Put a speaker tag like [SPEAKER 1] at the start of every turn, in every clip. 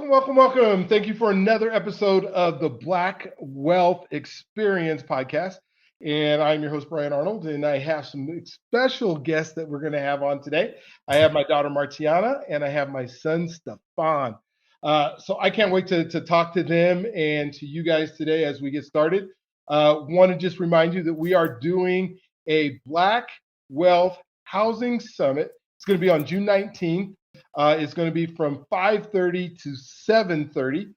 [SPEAKER 1] Welcome. Thank you for another episode of the Black Wealth Experience podcast. And I'm your host, Brian Arnold, and I have some special guests that we're going to have on today. I have my daughter, Martianna, and I have my son, Staphon. So I can't wait to talk to them and to you guys today as we get started. Want to just remind you that we are doing a Black Wealth Housing Summit. It's going to be on June 19th. It's going to be from 5:30 to 7:30.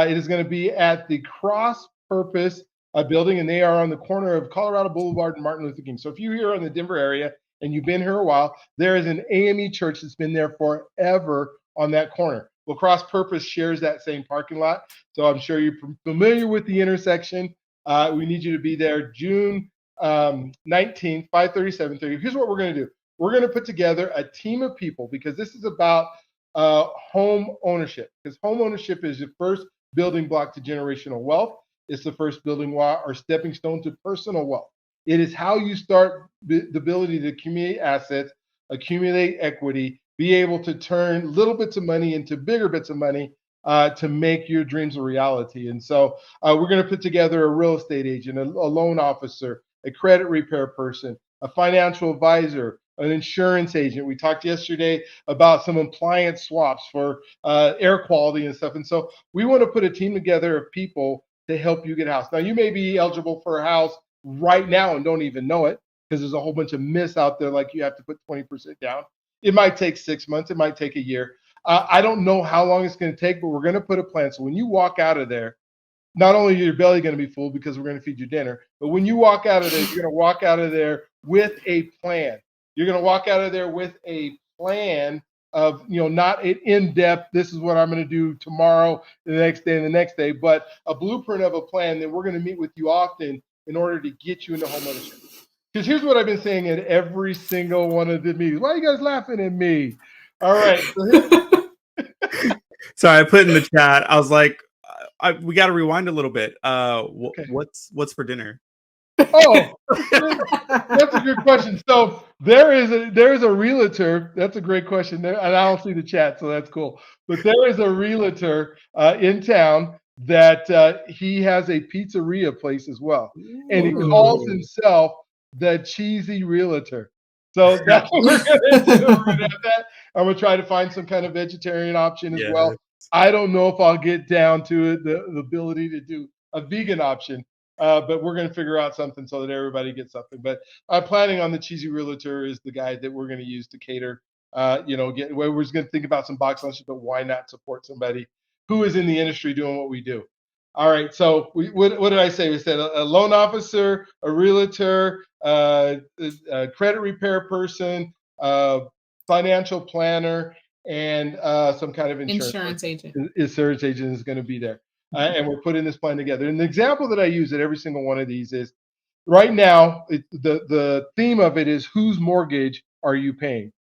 [SPEAKER 1] It is going to be at the Cross Purpose building, and they are on the corner of Colorado Boulevard and Martin Luther King. So if you're here in the Denver area and you've been here a while, there is an AME church that's been there forever on that corner. Well, Cross Purpose shares that same parking lot, so I'm sure you're familiar with the intersection. We need you to be there June 19th, 5:30, 7:30. Here's what we're going to do. We're going to put together a team of people because this is about home ownership. Because home ownership is the first building block to generational wealth. It's the first building block or stepping stone to personal wealth. It is how you start the ability to accumulate assets, accumulate equity, be able to turn little bits of money into bigger bits of money to make your dreams a reality. And so we're going to put together a real estate agent, a loan officer, a credit repair person, a financial advisor, an insurance agent. We talked yesterday about some appliance swaps for air quality and stuff. And so we want to put a team together of people to help you get a house. Now, you may be eligible for a house right now and don't even know it because there's a whole bunch of myths out there like you have to put 20% down. It might take 6 months. It might take a year. I don't know how long it's going to take, but we're going to put a plan. So when you walk out of there, not only is your belly going to be full because we're going to feed you dinner, but when you walk out of there, you're going to walk out of there with a plan. You're going to walk out of there with a plan of, not an in-depth, this is what I'm going to do tomorrow, the next day, and the next day, but a blueprint of a plan that we're going to meet with you often in order to get you into home ownership. Because here's what I've been saying at every single one of the meetings. Why are you guys laughing at me? All right.
[SPEAKER 2] Sorry, I put in the chat. I was like, we got to rewind a little bit.
[SPEAKER 1] Okay.
[SPEAKER 2] What's for dinner?
[SPEAKER 1] Oh, that's a good question. So there is a realtor. That's a great question there, and I don't see the chat, so that's cool. But there is a realtor in town that he has a pizzeria place as well, and he calls himself the Cheesy Realtor. So that's what we're gonna do. We're gonna have that. I'm gonna try to find some kind of vegetarian option as well. I don't know if I'll get down to it, the ability to do a vegan option. But we're going to figure out something so that everybody gets something. But I'm planning on the Cheesy Realtor is the guy that we're going to use to cater. We're just going to think about some box lunches, but why not support somebody who is in the industry doing what we do? All right. So what did I say? We said a loan officer, a realtor, a credit repair person, financial planner, and some kind of insurance agent. Insurance agent is going to be there. And we're putting this plan together. And the example that I use at every single one of these is right now, the theme of it is whose mortgage are you paying?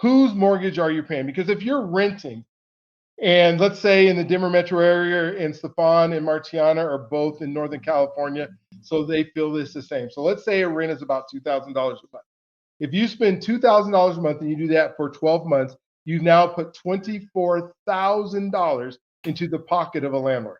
[SPEAKER 1] Whose mortgage are you paying? Because if you're renting, and let's say in the Denver metro area, and Staphon and Martianna are both in Northern California, so they feel this the same. So let's say a rent is about $2,000 a month. If you spend $2,000 a month and you do that for 12 months, you've now put $24,000 into the pocket of a landlord.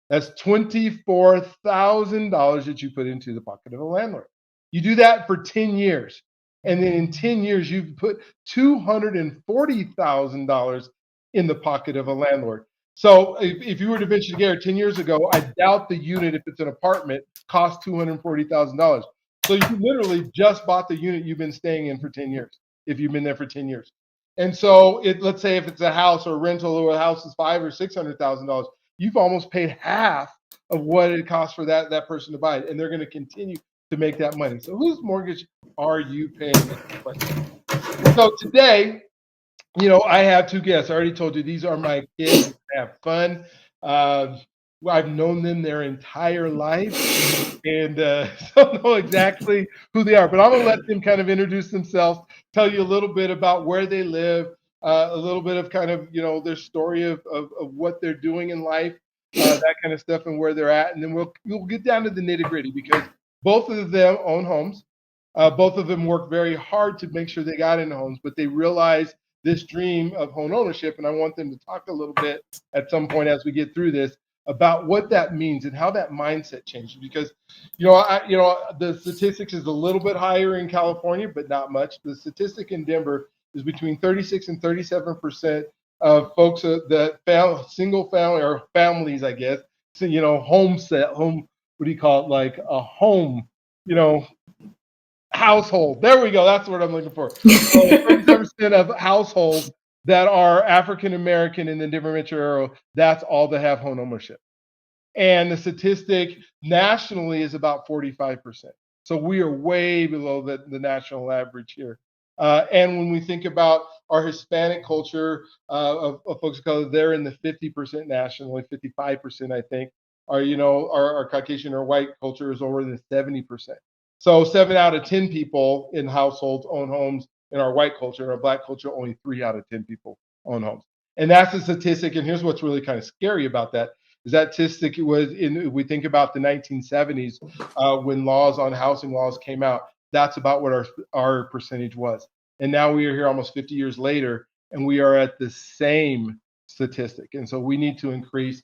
[SPEAKER 1] That's $24,000 that you put into the pocket of a landlord. You do that for 10 years. And then in 10 years, you've put $240,000 in the pocket of a landlord. So if you were to venture together 10 years ago, I doubt the unit, if it's an apartment, costs $240,000. So you literally just bought the unit you've been staying in for 10 years, if you've been there for 10 years. And so let's say if it's a house or a rental or a house is $500,000 or $600,000, you've almost paid half of what it costs for that person to buy it, and they're going to continue to make that money. So whose mortgage are you paying? So today, I have two guests. I already told you these are my kids. They have fun. I've known them their entire life, and don't know exactly who they are, but I'm going to let them kind of introduce themselves, tell you a little bit about where they live, a little bit of kind of, their story of what they're doing in life, that kind of stuff, and where they're at. And then we'll get down to the nitty gritty because both of them own homes. Both of them work very hard to make sure they got into homes, but they realize this dream of home ownership. And I want them to talk a little bit at some point as we get through this about what that means and how that mindset changes. Because, the statistics is a little bit higher in California, but not much. The statistic in Denver is between 36 and 37% of folks that single family or families, I guess. So, home, what do you call it? Like a home, household. There we go. That's what I'm looking for. So 37% of households that are African American in the Denver metro area, that's all that have home ownership. And the statistic nationally is about 45%. So we are way below the national average here. And when we think about our Hispanic culture of folks of color, they're in the 50% nationally, 55%, I think. Our Caucasian or white culture is over the 70%. So 7 out of 10 people in households own homes in our white culture. In our black culture, only 3 out of 10 people own homes. And that's the statistic. And here's what's really kind of scary about that. Is that statistic was we think about the 1970s when laws on housing laws came out, that's about what our percentage was. And now we are here almost 50 years later, and we are at the same statistic. And so we need to increase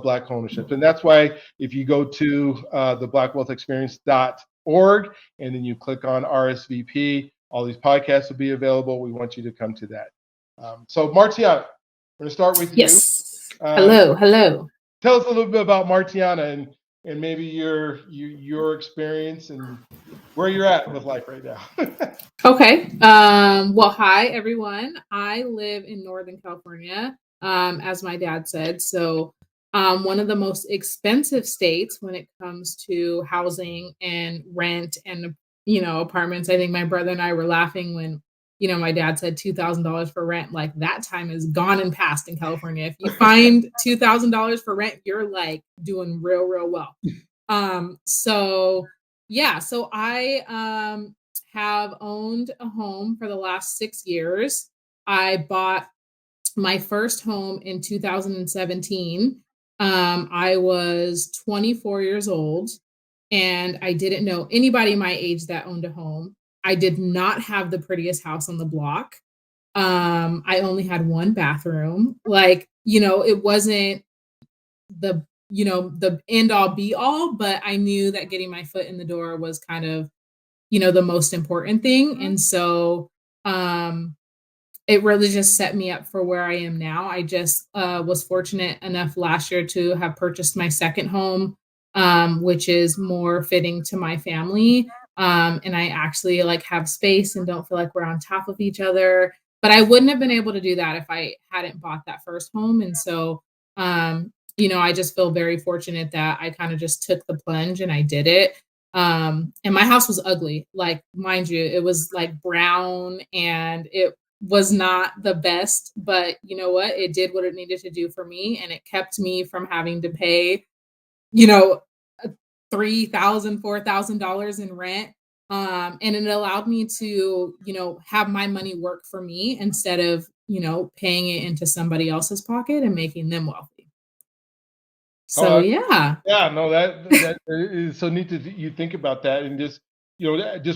[SPEAKER 1] Black ownership. And that's why if you go to the blackwealthexperience.org and then you click on RSVP, all these podcasts will be available. We want you to come to that. So Martianna, we're going to start with you.
[SPEAKER 3] Yes. Hello.
[SPEAKER 1] Tell us a little bit about Martianna and maybe your experience and where you're at with life right now.
[SPEAKER 3] Okay. Well, hi everyone. I live in Northern California, as my dad said. So, one of the most expensive states when it comes to housing and rent and apartments. I think my brother and I were laughing when my dad said $2,000 for rent. Like that time is gone and past in California. If you find $2,000 for rent, you're like doing real well. So I have owned a home for the last 6 years. I bought my first home in 2017. I was 24 years old and I didn't know anybody my age that owned a home. I did not have the prettiest house on the block. I only had one bathroom. It wasn't the end all be all, but I knew that getting my foot in the door was kind of, the most important thing. And so, it really just set me up for where I am now. I just was fortunate enough last year to have purchased my second home, which is more fitting to my family. And I actually have space and don't feel like we're on top of each other. But I wouldn't have been able to do that if I hadn't bought that first home. And so, I just feel very fortunate that I kind of just took the plunge and I did it. And my house was ugly. Mind you, it was brown and it was not the best, but you know what? It did what it needed to do for me. And it kept me from having to pay, $3,000, $4,000 in rent. And it allowed me to, have my money work for me instead of, paying it into somebody else's pocket and making them wealthy. So, yeah.
[SPEAKER 1] Yeah, no, that is so neat that you think about that. And just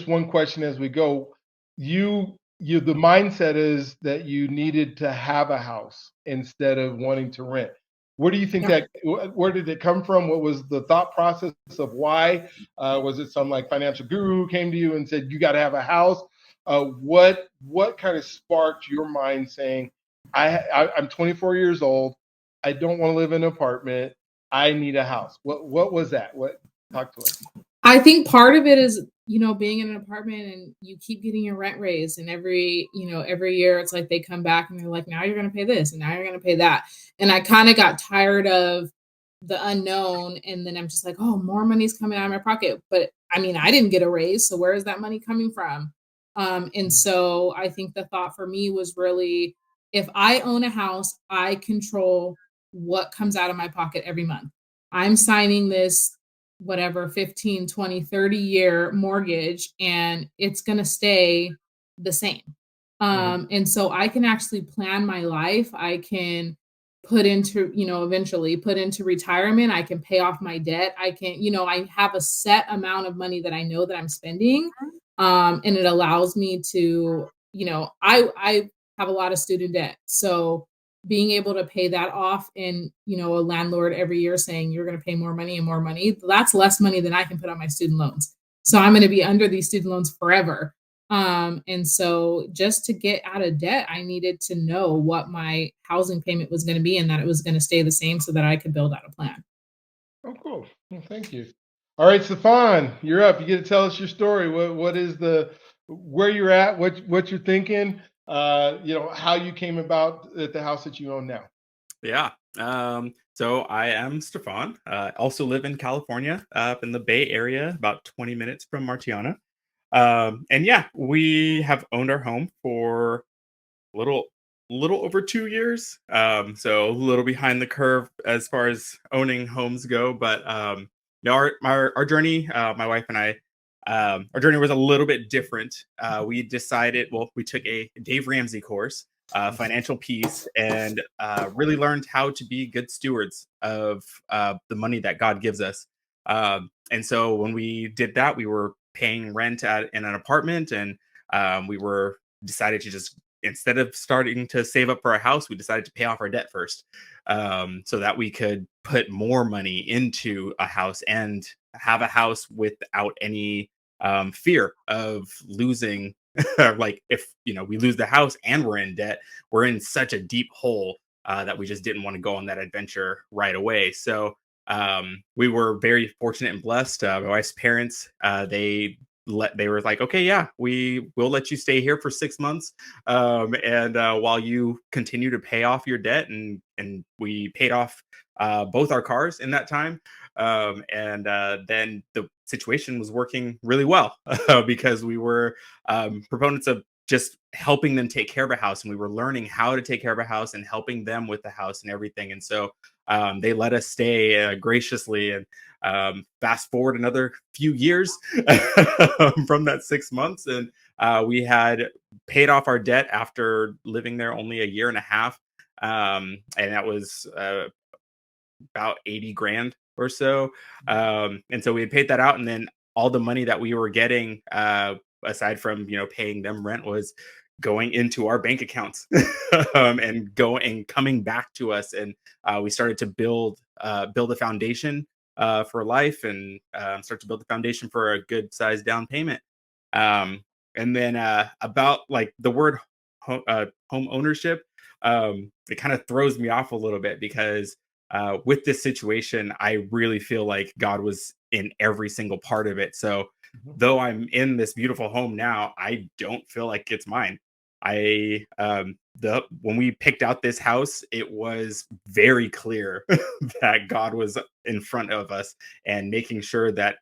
[SPEAKER 1] one question as we go, the mindset is that you needed to have a house instead of wanting to rent. Where do you think where did it come from? What was the thought process of why? Was it some financial guru who came to you and said, you got to have a house? What kind of sparked your mind saying, I'm 24 years old. I don't want to live in an apartment. I need a house. What was that? Talk to us.
[SPEAKER 3] I think part of it is, being in an apartment and you keep getting your rent raised and every year it's like they come back and they're like, now you're going to pay this and now you're going to pay that. And I kind of got tired of the unknown. And then I'm just like, oh, more money's coming out of my pocket. But I didn't get a raise. So where is that money coming from? And so I think the thought for me was really, if I own a house, I control what comes out of my pocket every month. I'm signing this whatever 15, 20, 30 year mortgage and it's going to stay the same. And so I can actually plan my life. I can put into, eventually put into retirement. I can pay off my debt. I can, I have a set amount of money that I know that I'm spending. And it allows me to, I have a lot of student debt. So being able to pay that off, and a landlord every year saying you're going to pay more money and more money, that's less money than I can put on my student loans. So I'm going to be under these student loans forever. And so just to get out of debt, I needed to know what my housing payment was going to be and that it was going to stay the same so that I could build out a plan.
[SPEAKER 1] Oh, cool. Well, thank you. All right, Staphon, you're up. You get to tell us your story. What is where you're at, what you're thinking, how you came about at the house that you own now.
[SPEAKER 2] Yeah. So I am Staphon. Also live in California, up in the Bay Area, about 20 minutes from Martianna. And yeah, we have owned our home for a little over 2 years. So a little behind the curve as far as owning homes go. But our journey, my wife and I, our journey was a little bit different. We decided, we took a Dave Ramsey course, financial peace, and really learned how to be good stewards of the money that God gives us. And so when we did that, we were paying rent in an apartment, and we were decided to just, instead of starting to save up for a house, we decided to pay off our debt first, so that we could put more money into a house and have a house without any fear of losing. Like if we lose the house and we're in debt, we're in such a deep hole that we just didn't want to go on that adventure right away. So we were very fortunate and blessed. My wife's parents, they were like, okay, yeah, we will let you stay here for 6 months, and while you continue to pay off your debt, and we paid off both our cars in that time. And then the situation was working really well because we were proponents of just helping them take care of a house, and we were learning how to take care of a house and helping them with the house and everything. And so they let us stay graciously, and fast forward another few years from that 6 months, and we had paid off our debt after living there only a year and a half, and that was about 80 grand or so. And so we had paid that out, and then all the money that we were getting, aside from paying them rent, was going into our bank accounts, and coming back to us. And we started to build a foundation for life, and start to build the foundation for a good sized down payment. And then about like the word home ownership, it kind of throws me off a little bit because with this situation, I really feel like God was in every single part of it. So though I'm in this beautiful home now, I don't feel like it's mine. When we picked out this house, it was very clear that God was in front of us and making sure that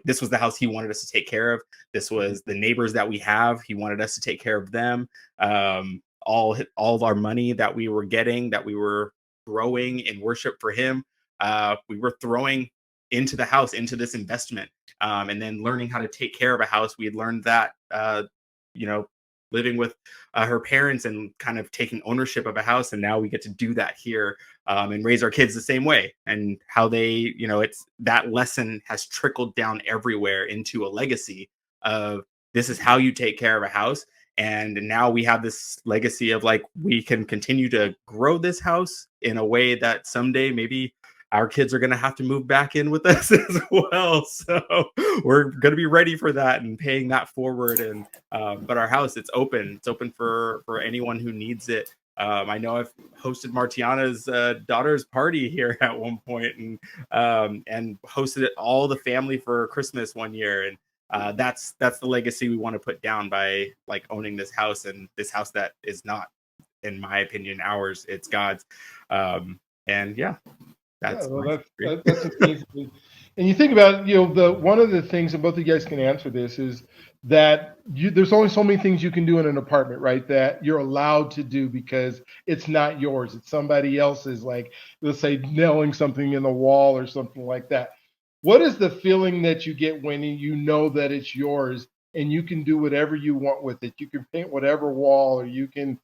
[SPEAKER 2] this was the house he wanted us to take care of. This was the neighbors that we have. He wanted us to take care of them. All of our money that we were getting, that we were growing in worship for him, we were throwing into the house, into this investment, and then learning how to take care of a house. We had learned that, living with her parents and kind of taking ownership of a house, and now we get to do that here, and raise our kids the same way. And how they, it's that lesson has trickled down everywhere into a legacy of, this is how you take care of a house. And now we have this legacy of like, we can continue to grow this house in a way that someday maybe our kids are going to have to move back in with us as well. So we're going to be ready for that and paying that forward. And but our house, it's open for anyone who needs it. I know I've hosted Martianna's daughter's party here at one point, and hosted it all the family for Christmas one year. And that's the legacy we want to put down by like owning this house, and this house that is not, in my opinion, ours, it's God's. And yeah, that's
[SPEAKER 1] amazing. And you think about, one of the things, and both of you guys can answer this, is that there's only so many things you can do in an apartment, right? That you're allowed to do because it's not yours. It's somebody else's, like, let's say nailing something in the wall or something like that. What is the feeling that you get when you know that it's yours and you can do whatever you want with it? You can paint whatever wall, or you can,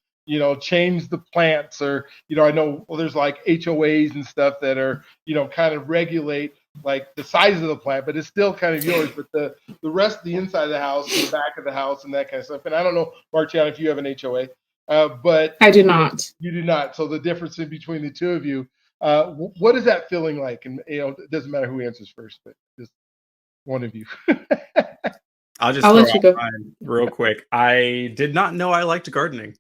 [SPEAKER 1] change the plants, or, I know there's like HOAs and stuff that are, kind of regulate like the size of the plant, but it's still kind of yours. But the rest of the inside of the house, the back of the house, and that kind of stuff. And I don't know, Martianna, if you have an HOA, But
[SPEAKER 3] I do not.
[SPEAKER 1] You do not. So the difference in between the two of you, what is that feeling like? And it doesn't matter who answers first, but just one of you.
[SPEAKER 2] I'll just
[SPEAKER 3] I'll
[SPEAKER 2] throw
[SPEAKER 3] let you
[SPEAKER 2] out
[SPEAKER 3] go.
[SPEAKER 2] mine real quick. I did not know I liked gardening.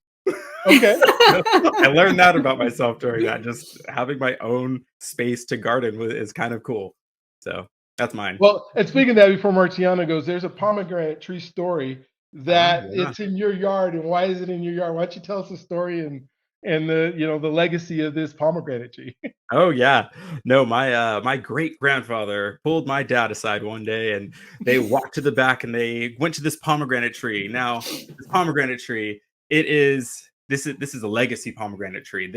[SPEAKER 1] Okay.
[SPEAKER 2] I learned that about myself during that. Just having my own space to garden is kind of cool. So that's mine.
[SPEAKER 1] Well, and speaking of that, before Martianna goes, there's a pomegranate tree story that
[SPEAKER 2] Yeah.
[SPEAKER 1] it's in your yard. And why is it in your yard? Why don't you tell us the story and the legacy of this pomegranate tree?
[SPEAKER 2] Oh yeah. No, my great grandfather pulled my dad aside one day and they walked to the back and they went to this pomegranate tree. Now, this pomegranate tree, this is a legacy pomegranate tree.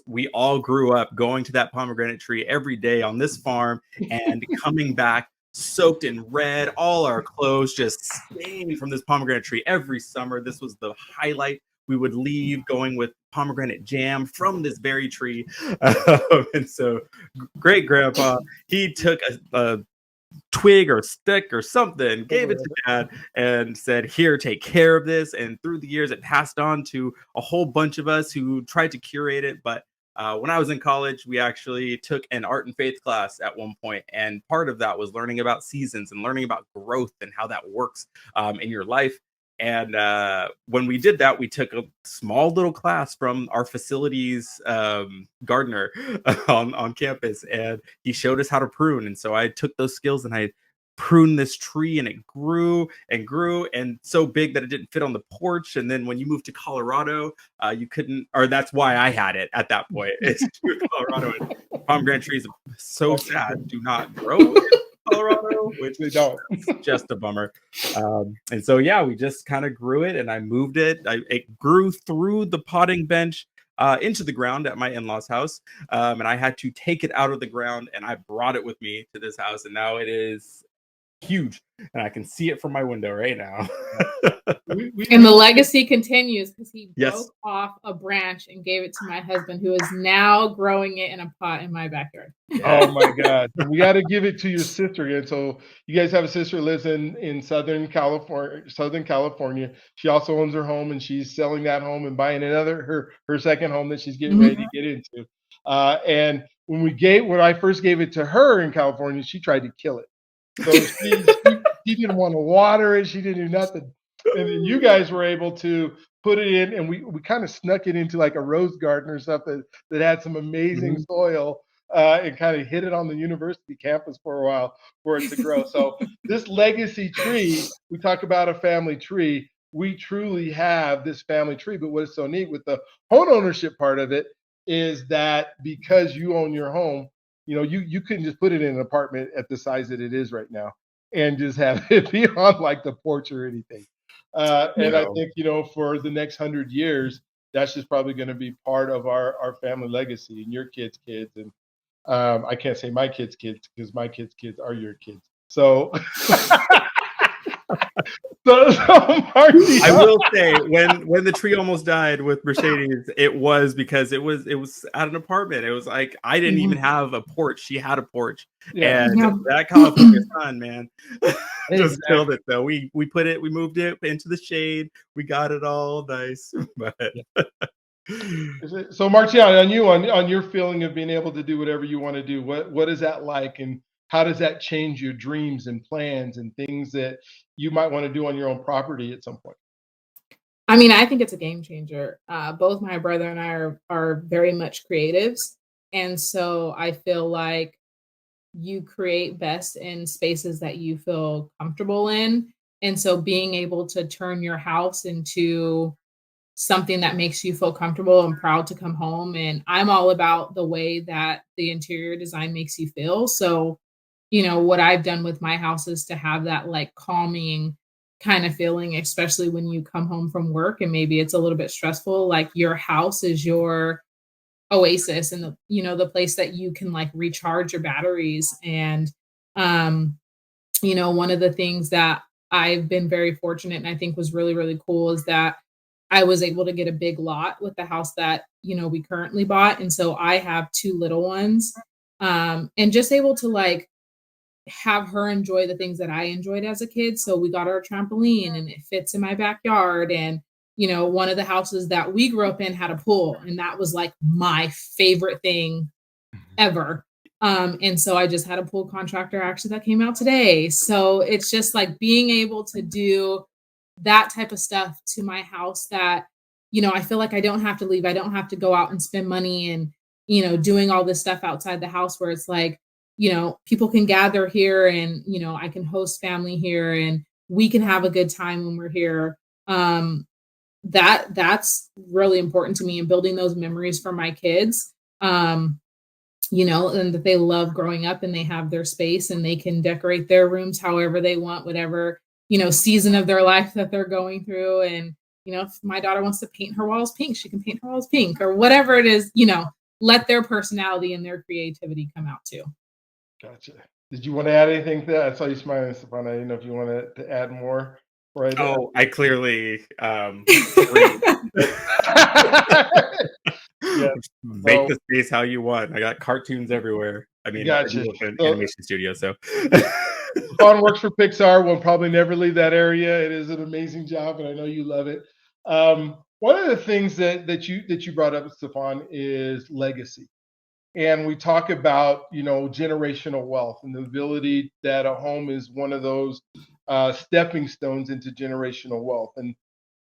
[SPEAKER 2] We all grew up going to that pomegranate tree every day on this farm and coming back soaked in red, all our clothes just stained from this pomegranate tree every summer. This was the highlight. We would leave going with pomegranate jam from this berry tree. And so great grandpa, he took a twig or stick or something, gave it to dad, and said, "Here, take care of this." And through the years, it passed on to a whole bunch of us who tried to curate it. But when I was in college, we actually took an art and faith class at one point, and part of that was learning about seasons and learning about growth and how that works in your life. And when we did that, we took a small little class from our facilities gardener on campus, and he showed us how to prune. And so I took those skills and I pruned this tree, and it grew and grew and so big that it didn't fit on the porch. And then when you moved to Colorado, you couldn't, or that's why I had it at that point. It's Colorado, and pomegranate trees, so sad, do not grow in Colorado, which
[SPEAKER 1] They don't.
[SPEAKER 2] is just a bummer. And so yeah, we just kind of grew it, and I moved it. It grew through the potting bench into the ground at my in-laws' house, and I had to take it out of the ground, and I brought it with me to this house, and now it is huge, and I can see it from my window right now.
[SPEAKER 3] And the legacy continues because he
[SPEAKER 2] Yes.
[SPEAKER 3] broke off a branch and gave it to my husband, who is now growing it in a pot in my backyard.
[SPEAKER 1] Oh my God. We got to give it to your sister again. So you guys have a sister who lives in Southern California. She also owns her home, and she's selling that home and buying her second home that she's getting ready to get into. And when I first gave it to her in California, she tried to kill it. So she didn't want to water it. She didn't do nothing. And then you guys were able to put it in, and we kind of snuck it into like a rose garden or something that had some amazing soil, and kind of hid it on the university campus for a while for it to grow. So this legacy tree, we talk about a family tree. We truly have this family tree. But what is so neat with the home ownership part of it is that because you own your home, you couldn't just put it in an apartment at the size that it is right now and just have it be on like the porch or anything. And I think, for the next 100 years, that's just probably going to be part of our family legacy and your kids' kids. And I can't say my kids' kids because my kids' kids are your kids. So, Marty,
[SPEAKER 2] I will say, when the tree almost died with Mercedes, it was because it was at an apartment. It was like I didn't even have a porch. She had a porch, and that California sun, man, just killed it. Though we moved it into the shade. We got it all nice. But
[SPEAKER 1] so, Martianna, on your feeling of being able to do whatever you want to do, what is that like, and how does that change your dreams and plans and things that you might want to do on your own property at some point?
[SPEAKER 3] I mean, I think it's a game changer. Both my brother and I are very much creatives. And so I feel like you create best in spaces that you feel comfortable in. And so being able to turn your house into something that makes you feel comfortable and proud to come home. And I'm all about the way that the interior design makes you feel. So, what I've done with my house is to have that like calming kind of feeling, especially when you come home from work and maybe it's a little bit stressful. Like your house is your oasis and the place that you can like recharge your batteries. And one of the things that I've been very fortunate and I think was really, really cool is that I was able to get a big lot with the house that, we currently bought. And so I have two little ones, and just able to like have her enjoy the things that I enjoyed as a kid. So we got our trampoline and it fits in my backyard. And one of the houses that we grew up in had a pool, and that was like my favorite thing ever. And so I just had a pool contractor actually that came out today. So it's just like being able to do that type of stuff to my house that, I feel like I don't have to leave. I don't have to go out and spend money and, doing all this stuff outside the house where it's like, people can gather here and, I can host family here and we can have a good time when we're here. That's really important to me, and building those memories for my kids. And that they love growing up and they have their space and they can decorate their rooms however they want, whatever, season of their life that they're going through. And, if my daughter wants to paint her walls pink, she can paint her walls pink or whatever it is, let their personality and their creativity come out too.
[SPEAKER 1] Gotcha. Did you want to add anything to that? I saw you smiling, Staphon. I didn't know if you wanted to add more. Right.
[SPEAKER 2] Oh, I clearly
[SPEAKER 1] Yeah.
[SPEAKER 2] Make the space how you want. I got cartoons everywhere. I mean,
[SPEAKER 1] Gotcha.
[SPEAKER 2] An animation studio, so
[SPEAKER 1] Staphon works for Pixar. We'll probably never leave that area. It is an amazing job, and I know you love it. One of the things that you brought up, Staphon, is legacy. And we talk about, generational wealth and the ability that a home is one of those stepping stones into generational wealth. And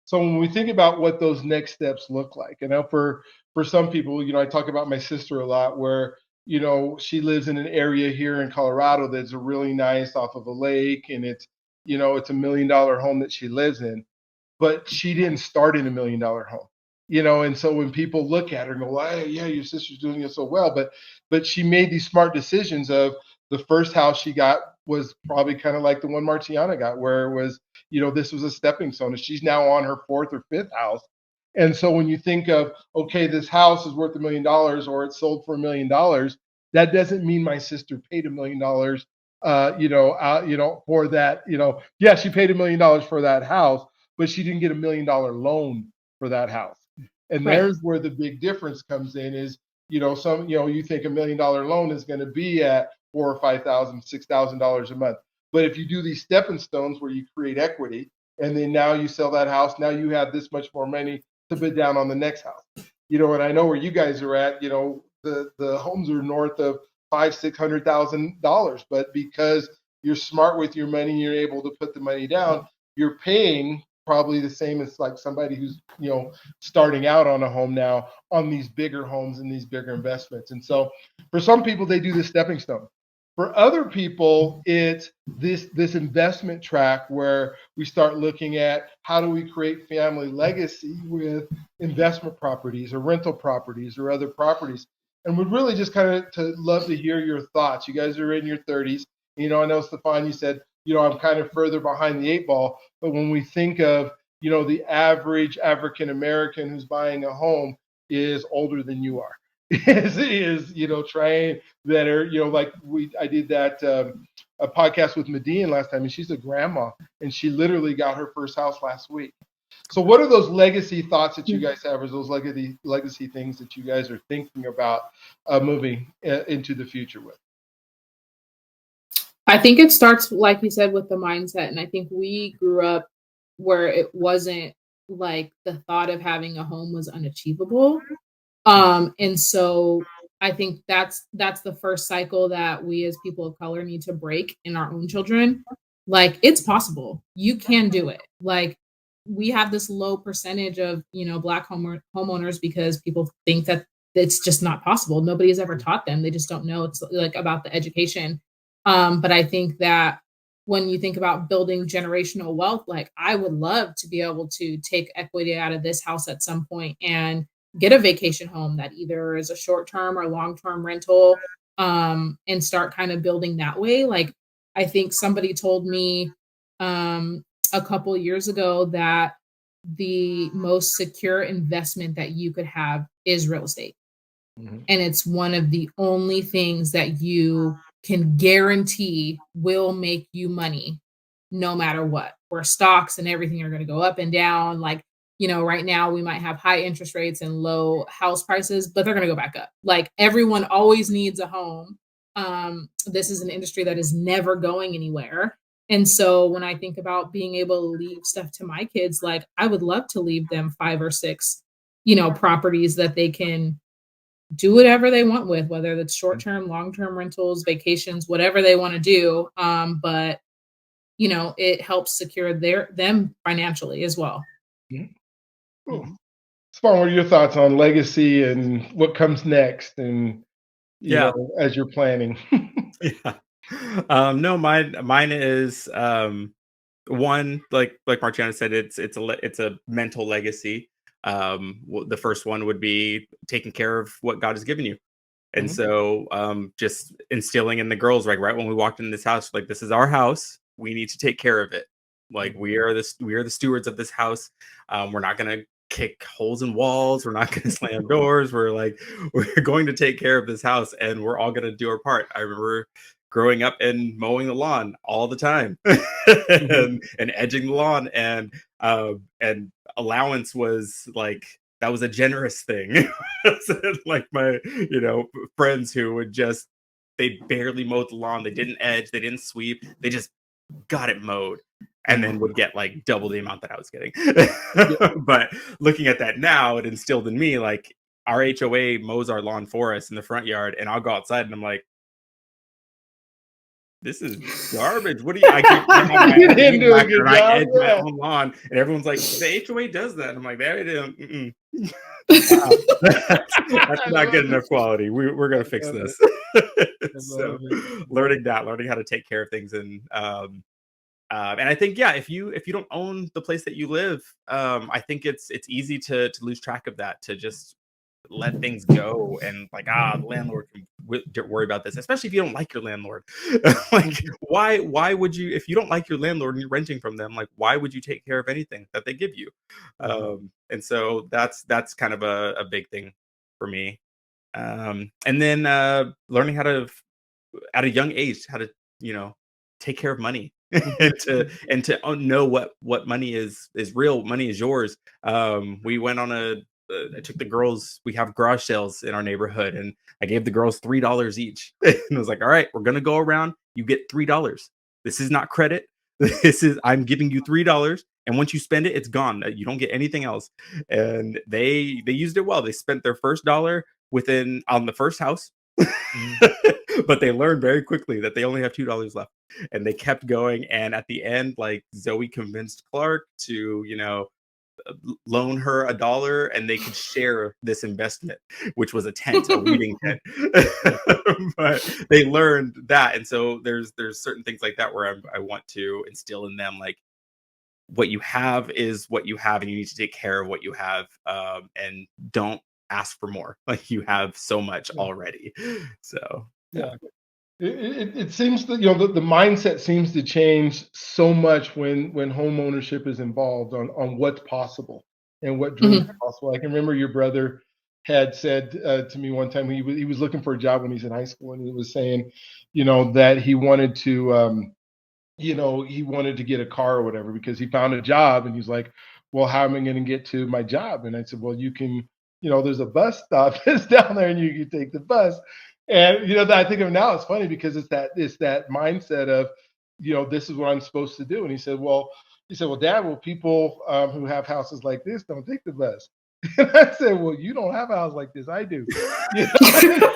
[SPEAKER 1] so when we think about what those next steps look like, for some people, I talk about my sister a lot where, she lives in an area here in Colorado that's a really nice off of a lake, and it's $1 million home that she lives in, but she didn't start in $1 million home. And so when people look at her and go, well, yeah, your sister's doing it so well, but she made these smart decisions of the first house she got was probably kind of like the one Martianna got, where it was, this was a stepping stone, and she's now on her fourth or fifth house. And so when you think of, okay, this house is worth $1 million or it's sold for $1 million, that doesn't mean my sister paid $1 million, for that, yeah, she paid $1 million for that house, but she didn't get $1 million loan for that house. And
[SPEAKER 3] Right.
[SPEAKER 1] There's where the big difference comes in is, you think $1 million loan is going to be at $4,000 or $5,000, $6,000 a month. But if you do these stepping stones where you create equity, and then now you sell that house, now you have this much more money to put down on the next house. And I know where you guys are at, the homes are north of $500,000-$600,000, but because you're smart with your money, you're able to put the money down, you're paying probably the same as like somebody who's, starting out on a home now on these bigger homes and these bigger investments. And so for some people, they do this stepping stone. For other people, it's this investment track where we start looking at how do we create family legacy with investment properties or rental properties or other properties. And we'd really just kind of love to hear your thoughts. You guys are in your 30s. I know, Staphon, you said, I'm kind of further behind the 8 ball. But when we think of, the average African American who's buying a home is older than you are. is trying that are, I did that a podcast with Median last time, and she's a grandma, and she literally got her first house last week. So what are those legacy thoughts that you guys have, or those legacy things that you guys are thinking about moving into the future with?
[SPEAKER 3] I think it starts, like you said, with the mindset. And I think we grew up where it wasn't like the thought of having a home was unachievable. And so I think that's the first cycle that we as people of color need to break in our own children. Like, it's possible. You can do it. Like, we have this low percentage of, Black homeowners because people think that it's just not possible. Nobody has ever taught them. They just don't know. It's like about the education. But I think that when you think about building generational wealth, like, I would love to be able to take equity out of this house at some point and get a vacation home that either is a short-term or long-term rental, and start kind of building that way. Like, I think somebody told me a couple years ago that the most secure investment that you could have is real estate. Mm-hmm. And it's one of the only things that you can guarantee will make you money no matter what, where stocks and everything are going to go up and down. Like, right now we might have high interest rates and low house prices, but they're going to go back up. Like, everyone always needs a home. This is an industry that is never going anywhere. And so when I think about being able to leave stuff to my kids, like I would love to leave them 5 or 6, properties that they can do whatever they want with, whether that's short-term, long-term rentals, vacations, whatever they want to do. But it helps secure them financially as well.
[SPEAKER 1] Mhm. Cool.
[SPEAKER 3] Mhm.
[SPEAKER 1] Spawn, what are your thoughts on legacy and what comes next, and
[SPEAKER 2] Yeah.
[SPEAKER 1] as you're planning?
[SPEAKER 2] Yeah. No, mine is one, like Martianna said, it's a mental legacy. The first one would be taking care of what God has given you. And
[SPEAKER 1] Mhm.
[SPEAKER 2] so just instilling in the girls, like right when we walked in this house, like this is our house. We need to take care of it. Like we are the stewards of this house. We're not gonna kick holes in walls. We're not gonna slam doors. We're going to take care of this house, and we're all gonna do our part. I remember growing up and mowing the lawn all the time
[SPEAKER 1] Mhm.
[SPEAKER 2] and edging the lawn, and allowance was like that was a generous thing. Like my friends who would just they barely mowed the lawn, they didn't edge, they didn't sweep, they just got it mowed, and then would get like double the amount that I was getting.
[SPEAKER 1] Yeah.
[SPEAKER 2] But looking at that now, it instilled in me like our HOA mows our lawn for us in the front yard, and I'll go outside and I'm like, this is garbage. What do you? I have my
[SPEAKER 1] You
[SPEAKER 2] own
[SPEAKER 1] didn't
[SPEAKER 2] weed
[SPEAKER 1] do a
[SPEAKER 2] whacker
[SPEAKER 1] good
[SPEAKER 2] and I
[SPEAKER 1] job.
[SPEAKER 2] edge my
[SPEAKER 1] Yeah.
[SPEAKER 2] own lawn, and everyone's like, the HOA does that. And I'm like, they don't. Wow. That's
[SPEAKER 1] I
[SPEAKER 2] not
[SPEAKER 1] love
[SPEAKER 2] good
[SPEAKER 1] it.
[SPEAKER 2] enough quality. We're
[SPEAKER 1] I
[SPEAKER 2] gonna fix
[SPEAKER 1] love it.
[SPEAKER 2] this.
[SPEAKER 1] I
[SPEAKER 2] So
[SPEAKER 1] love it.
[SPEAKER 2] learning how to take care of things, and I think if you don't own the place that you live, I think it's easy to lose track of that, to just let things go, and like the landlord can worry about this, especially if you don't like your landlord. Like
[SPEAKER 1] Mhm.
[SPEAKER 2] why would you, if you don't like your landlord and you're renting from them, like why would you take care of anything that they give you?
[SPEAKER 1] Mhm.
[SPEAKER 2] And so that's kind of a big thing for me. And then learning how to, at a young age, how to you know take care of money,
[SPEAKER 1] Mhm.
[SPEAKER 2] and to know what money is real money is yours. We went on I took the girls, we have garage sales in our neighborhood, and I gave the girls $3 each. And I was like, all right, we're gonna go around, you get $3. This is not credit. This is, I'm giving you $3, and once you spend it, it's gone. You don't get anything else. And they used it well. They spent their first dollar within on the first house.
[SPEAKER 1] Mhm.
[SPEAKER 2] But they learned very quickly that they only have $2 left, and they kept going. And at the end, like Zoe convinced Clark to loan her $1, and they could share this investment, which was a weeding tent. But they learned that, and so there's certain things like that where I want to instill in them, like what you have is what you have, and you need to take care of what you have, and don't ask for more. Like you have so much
[SPEAKER 1] Yeah.
[SPEAKER 2] already. So yeah.
[SPEAKER 1] Yeah. It seems that the mindset seems to change so much when home ownership is involved on what's possible and what dreams
[SPEAKER 3] Mhm.
[SPEAKER 1] are possible. I can remember your brother had said to me one time, he was looking for a job when he's in high school, and he was saying, that he wanted to get a car or whatever because he found a job, and he's like, well, how am I going to get to my job? And I said, well, you can, there's a bus stop that's down there, and you can take the bus. And that I think of now, it's funny because it's that mindset of, this is what I'm supposed to do. And he said, well, Dad, well, people who have houses like this don't take the bus. And I said, well, you don't have a house like this, I do. You know?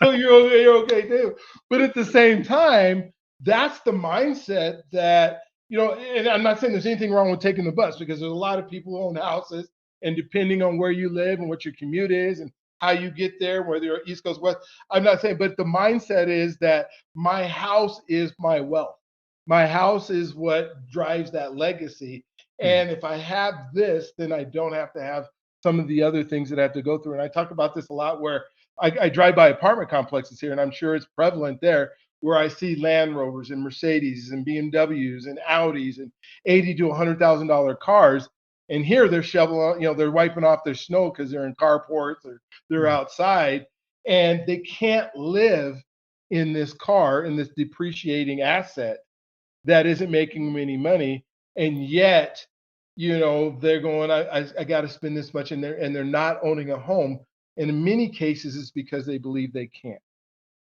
[SPEAKER 1] So you're okay too. But at the same time, that's the mindset that, and I'm not saying there's anything wrong with taking the bus, because there's a lot of people who own houses, and depending on where you live and what your commute is and how you get there, whether you're East Coast, West, I'm not saying, but the mindset is that my house is my wealth. My house is what drives that legacy.
[SPEAKER 2] Mhm.
[SPEAKER 1] And if I have this, then I don't have to have some of the other things that I have to go through. And I talk about this a lot where I drive by apartment complexes here, and I'm sure it's prevalent there, where I see Land Rovers and Mercedes and BMWs and Audis and eighty to $100,000 cars. And here they're shoveling, they're wiping off their snow because they're in carports or they're
[SPEAKER 2] Mhm.
[SPEAKER 1] outside, and they can't live in this car, in this depreciating asset that isn't making them any money. And yet, they're going, I got to spend this much, and they're not owning a home. And in many cases, it's because they believe they can't.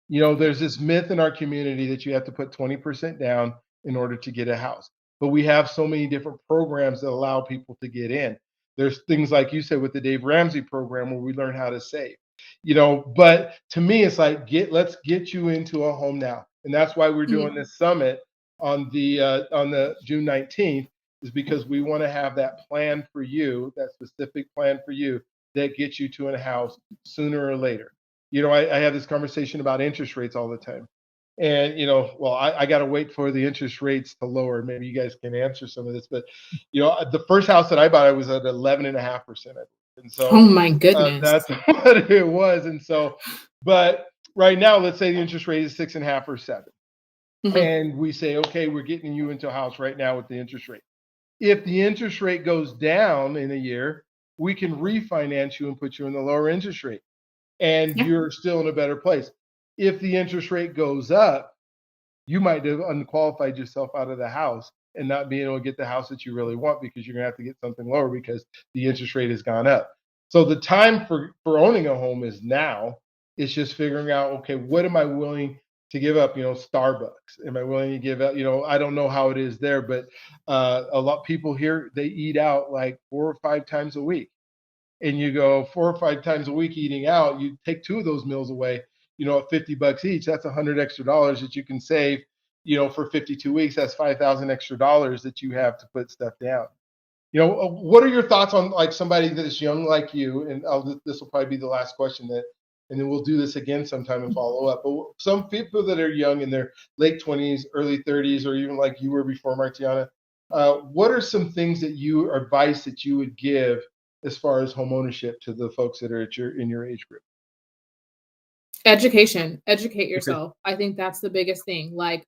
[SPEAKER 1] You know, there's this myth in our community that you have to put 20% down in order to get a house. But we have so many different programs that allow people to get in. There's things like you said with the Dave Ramsey program where we learn how to save. You know, but to me it's like let's get you into a home now. And that's why we're doing this summit on the June 19th, is because we want to have that plan for you, that specific plan for you that gets you to a house sooner or later. You know, I have this conversation about interest rates all the time. And, you know, well, I got to wait for the interest rates to lower. Maybe you guys can answer some of this. But, you know, the first house that I bought, I was at 11.5%. And so
[SPEAKER 3] oh my goodness,
[SPEAKER 1] that's what it was. And so, but right now, let's say the interest rate is 6.5 or 7. And we say, okay, we're getting you into a house right now with the interest rate. If the interest rate goes down in a year, we can refinance you and put you in the lower interest rate. And you're still in a better place. If the interest rate goes up, you might have unqualified yourself out of the house and not being able to get the house that you really want because you're going to have to get something lower because the interest rate has gone up. So the time for owning a home is now. It's just figuring out, okay, what am I willing to give up? You know, Starbucks. Am I willing to give up? You know, I don't know how it is there, but a lot of people here, they eat out like 4 or 5 times a week. And you go 4 or 5 times a week eating out, you take 2 of those meals away, you know, at $50 each, that's $100 extra that you can save, you know, for 52 weeks. That's $5,000 extra that you have to put stuff down. You know, what are your thoughts on like somebody that is young like you? And this will probably be the last question and then we'll do this again sometime and follow up. But some people that are young in their late 20s, early 30s, or even like you were before, Martianna, what are some things advice that you would give as far as home ownership to the folks that are in your age group?
[SPEAKER 3] Educate yourself. I think that's the biggest thing. Like,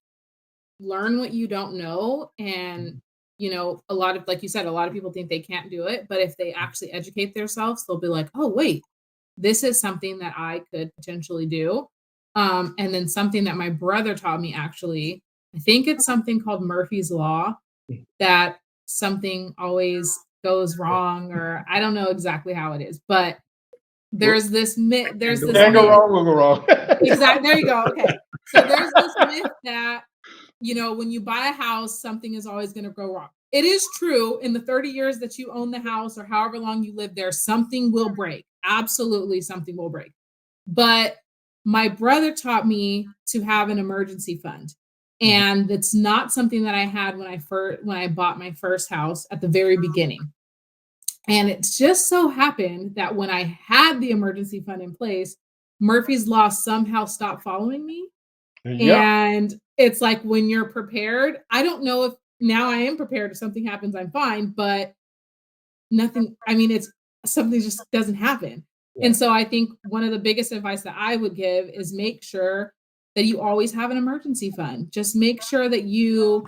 [SPEAKER 3] learn what you don't know. And, you know, like you said, a lot of people think they can't do it, but if they actually educate themselves, they'll be like, oh, wait, this is something that I could potentially do. And then something that my brother taught me, actually, I think it's something called Murphy's Law, that something always goes wrong, or I don't know exactly how it is, but there's this myth.
[SPEAKER 1] Can't go wrong, we'll go wrong.
[SPEAKER 3] Exactly. There you go. Okay. So there's this myth that, you know, when you buy a house, something is always going to go wrong. It is true. In the 30 years that you own the house or however long you live there, something will break. Absolutely, something will break. But my brother taught me to have an emergency fund. And it's not something that I had when I bought my first house at the very beginning. And it just so happened that when I had the emergency fund in place, Murphy's Law somehow stopped following me. And it's like, when you're prepared, I don't know if now I am prepared. If something happens, I'm fine, but it's something just doesn't happen. And so I think one of the biggest advice that I would give is make sure that you always have an emergency fund. Just make sure that you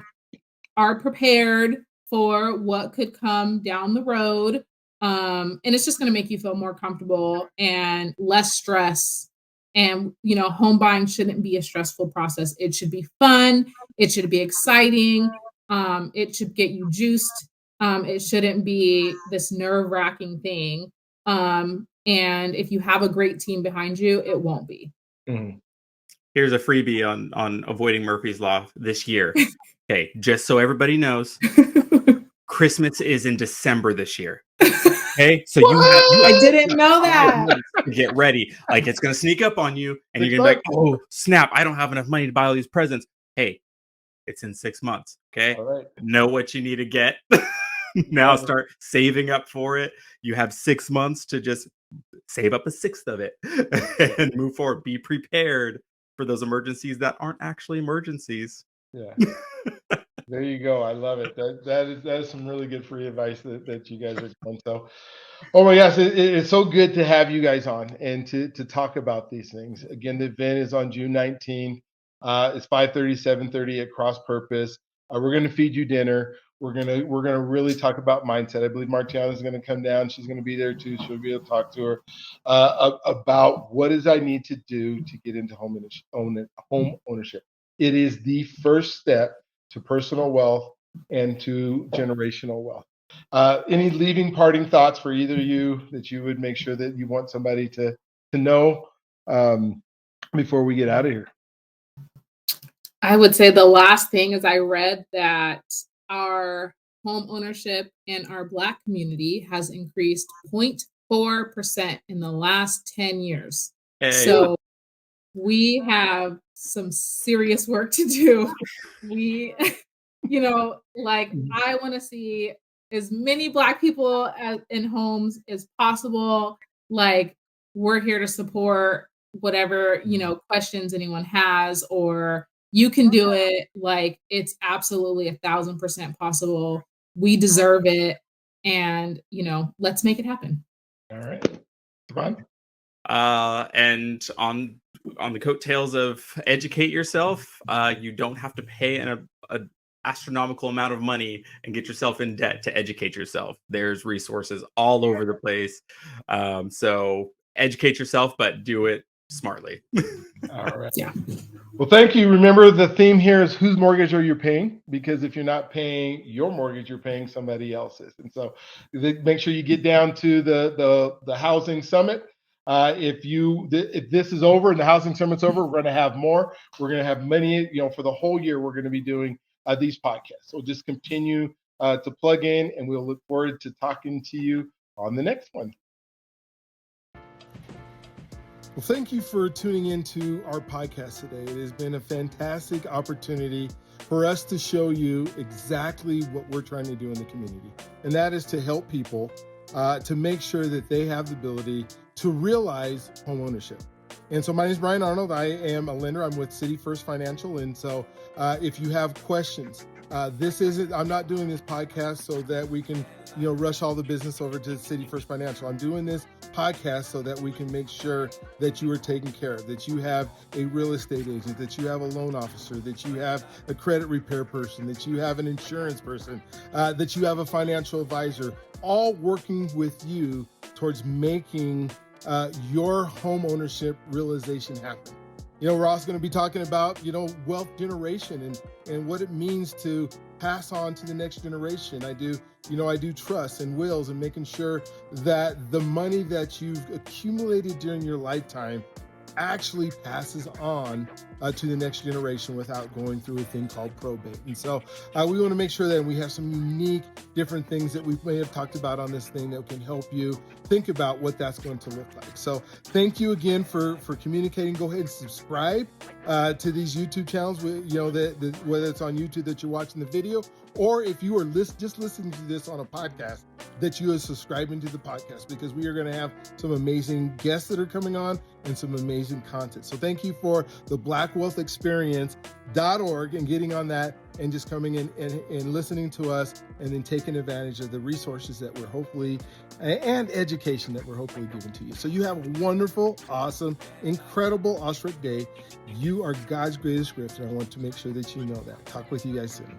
[SPEAKER 3] are prepared for what could come down the road. And it's just going to make you feel more comfortable and less stress. And, you know, home buying shouldn't be a stressful process. It should be fun. It should be exciting. It should get you juiced. It shouldn't be this nerve-wracking thing. And if you have a great team behind you, it won't be.
[SPEAKER 2] Here's a freebie on avoiding Murphy's Law this year. Okay, just so everybody knows, Christmas is in December this year. Okay, so
[SPEAKER 3] I didn't know that.
[SPEAKER 2] Get ready. Like, it's going to sneak up on you, and you're going to be like, oh, snap, I don't have enough money to buy all these presents. Hey, it's in 6 months, okay?
[SPEAKER 1] All right.
[SPEAKER 2] Know what you need to get. Now start saving up for it. You have 6 months to just save up a sixth of it and move forward. Be prepared for those emergencies that aren't actually emergencies.
[SPEAKER 1] Yeah. There you go. I love it. That is some really good free advice that you guys are doing. So, oh my gosh, it's so good to have you guys on and to talk about these things. Again, the event is on June 19th. It's 5:30, 7:30 at Cross Purpose. We're going to feed you dinner. We're gonna really talk about mindset. I believe Martianna is going to come down. She's going to be there too. She'll be able to talk to her about what does I need to do to get into home ownership. It is the first step to personal wealth and to generational wealth. Any leaving parting thoughts for either of you that you would make sure that you want somebody to know before we get out of here?
[SPEAKER 3] I would say the last thing is I read that our home ownership in our Black community has increased 0.4% in the last 10 years.
[SPEAKER 2] Hey.
[SPEAKER 3] So we have some serious work to do. We, I want to see as many Black people in homes as possible. Like, we're here to support whatever, questions anyone has, or you can do it. Like, it's absolutely 1,000% possible. We deserve it. And, let's make it happen.
[SPEAKER 1] All right. Fun.
[SPEAKER 2] And on the coattails of educate yourself, you don't have to pay an astronomical amount of money and get yourself in debt to educate yourself. There's resources all over the place. So educate yourself, but do it smartly.
[SPEAKER 1] All right.
[SPEAKER 3] Yeah.
[SPEAKER 1] Well, thank you. Remember, the theme here is whose mortgage are you paying? Because if you're not paying your mortgage, you're paying somebody else's. And so make sure you get down to the housing summit. If this is over and the housing summit's over, we're going to have more. We're going to have many, for the whole year, we're going to be doing these podcasts. So just continue to plug in, and we'll look forward to talking to you on the next one. Well, thank you for tuning into our podcast today. It has been a fantastic opportunity for us to show you exactly what we're trying to do in the community. And that is to help people to make sure that they have the ability to realize home ownership. And so my name is Brian Arnold. I am a lender. I'm with City First Financial. And so if you have questions, I'm not doing this podcast so that we can, rush all the business over to City First Financial. I'm doing this podcast so that we can make sure that you are taken care of, that you have a real estate agent, that you have a loan officer, that you have a credit repair person, that you have an insurance person, that you have a financial advisor, all working with you towards making your home ownership realization happen. We're also going to be talking about, wealth generation and what it means to pass on to the next generation. I do trust and wills and making sure that the money that you've accumulated during your lifetime actually passes on to the next generation without going through a thing called probate. And so we want to make sure that we have some unique, different things that we may have talked about on this thing that can help you think about what that's going to look like. So thank you again for communicating. Go ahead and subscribe to these YouTube channels, whether it's on YouTube that you're watching the video, or if you are just listening to this on a podcast, that you are subscribing to the podcast, because we are going to have some amazing guests that are coming on and some amazing content. So thank you for the blackwealthexperience.org and getting on that and just coming in and listening to us and then taking advantage of the resources that we're hopefully and education that we're hopefully giving to you. So you have a wonderful, awesome, incredible Awestruck day. You are God's greatest gift, and I want to make sure that you know that. Talk with you guys soon.